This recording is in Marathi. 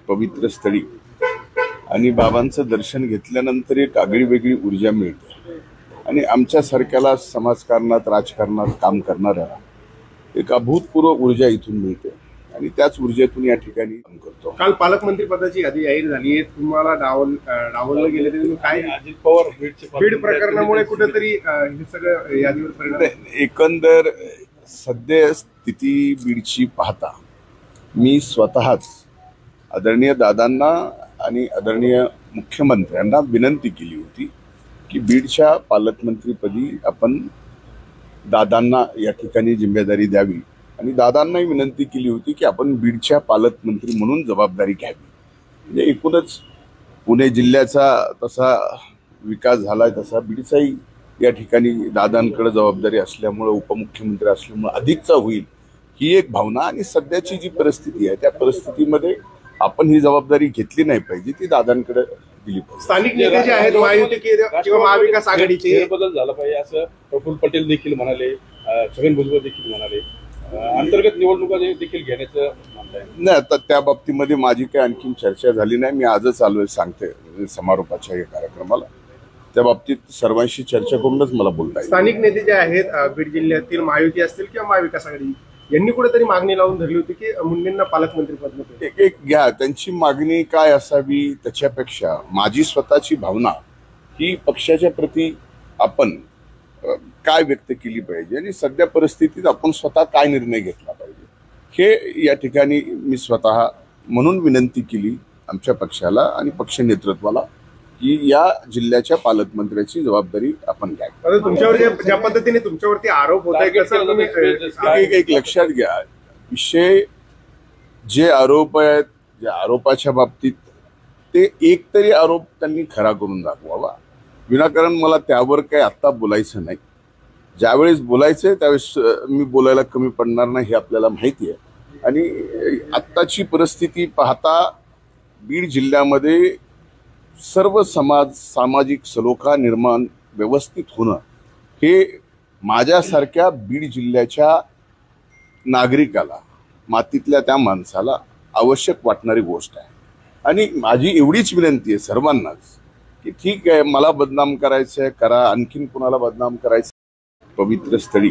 पवित्र स्थळी आणि बाबांचं दर्शन घेतल्यानंतर एक आगळी वेगळी ऊर्जा मिळते आणि आमच्यासारख्याला समाजकारणात राजकारणात काम करणाऱ्या एक अभूतपूर्व ऊर्जा इथून मिळते आणि त्याच ऊर्जेतून या ठिकाणी काम करतो। काल पालकमंत्री पदाची यादी जाहीर झाली आहे, तुम्हाला डावललं गेलं तरी काय अजित पवार बीड प्रकरणामुळे कुठेतरी हे सगळं यादीवर परिणाम? एकंदर सध्या स्थिती बीडची पाहता मी स्वतःच आदरणीय दादांना आणि आदरणीय मुख्यमंत्र्यांना विनंती केली होती की बीडच्या पालकमंत्रीपदी आपण दादांना या ठिकाणी जिम्मेदारी द्यावी आणि दादांनाही विनंती केली होती की आपण बीडच्या पालकमंत्री म्हणून जबाबदारी घ्यावी। म्हणजे एकूणच पुणे जिल्ह्याचा तसा विकास झालाय तसा बीडचाही या ठिकाणी दादांकडे जबाबदारी असल्यामुळे उपमुख्यमंत्री असल्यामुळे अधिकचा होईल ही एक भावना आणि सध्याची जी परिस्थिती आहे त्या परिस्थितीमध्ये आपण ही जबाबदारी घेतली नाही पाहिजे, ती दादांकडे दिली पाहिजे। स्थानिक नेते जे आहेत महायुती किंवा महाविकास आघाडीचे बदल झाला पाहिजे असं प्रफुल्ल पटेल देखील म्हणाले, छगन भुजबळ देखील म्हणाले, अंतर्गत निवडणुका देखील घेण्याचं म्हणताय। नाही, आता त्या बाबतीमध्ये माझी काही आणखी चर्चा झाली नाही। मी आजच आलोय सांगते समारोपाच्या या कार्यक्रमाला, त्या बाबतीत सर्वांशी चर्चा करूनच मला बोलता येईल। स्थानिक नेते जे आहेत बीड जिल्ह्यातील महायुती असतील किंवा महाविकास आघाडी यांनी कुठेतरी मागणी लावून धरली होती की मुंडेंना पालकमंत्री पद नको। एक घ्या, त्यांची मागणी काय असावी त्याच्यापेक्षा माझी स्वतःची भावना ही पक्षाच्या प्रती आपण काय व्यक्त केली पाहिजे आणि सध्या परिस्थितीत आपण स्वतः काय निर्णय घेतला पाहिजे हे या ठिकाणी मी स्वतः म्हणून विनंती केली आमच्या पक्षाला आणि पक्ष नेतृत्वाला की या जिल्ह्याच्या पालकमंत्र्याची जबाबदारी आपण घ्यावी। तुमच्यावर ज्या पद्धतीने तुमच्यावरती आरोप होत आहे एक लक्षात घ्या, विषय जे आरोप आहेत ज्या आरोपाच्या बाबतीत ते एक तरी आरोप त्यांनी खरा करून दाखवावा, विनाकारण मला त्यावर काही आत्ता बोलायचं नाही। ज्यावेळेस बोलायचंय त्यावेळेस मी बोलायला कमी पडणार नाही हे आपल्याला माहिती आहे आणि आत्ताची परिस्थिती पाहता बीड जिल्ह्यामध्ये सर्व सामाजिक सलोखा निर्माण व्यवस्थित होणं हे माझ्यासारख्या बीड जिल्ह्याच्या नागरिकाला, मातीतल्या त्या माणसाला आवश्यक वाटणारी गोष्ट आहे आणि माझी एवढीच विनंती आहे सर्वांनाच की ठीक आहे, मला बदनाम करायचंय करा, आणखीन कुणाला बदनाम करायचं पवित्र स्थळी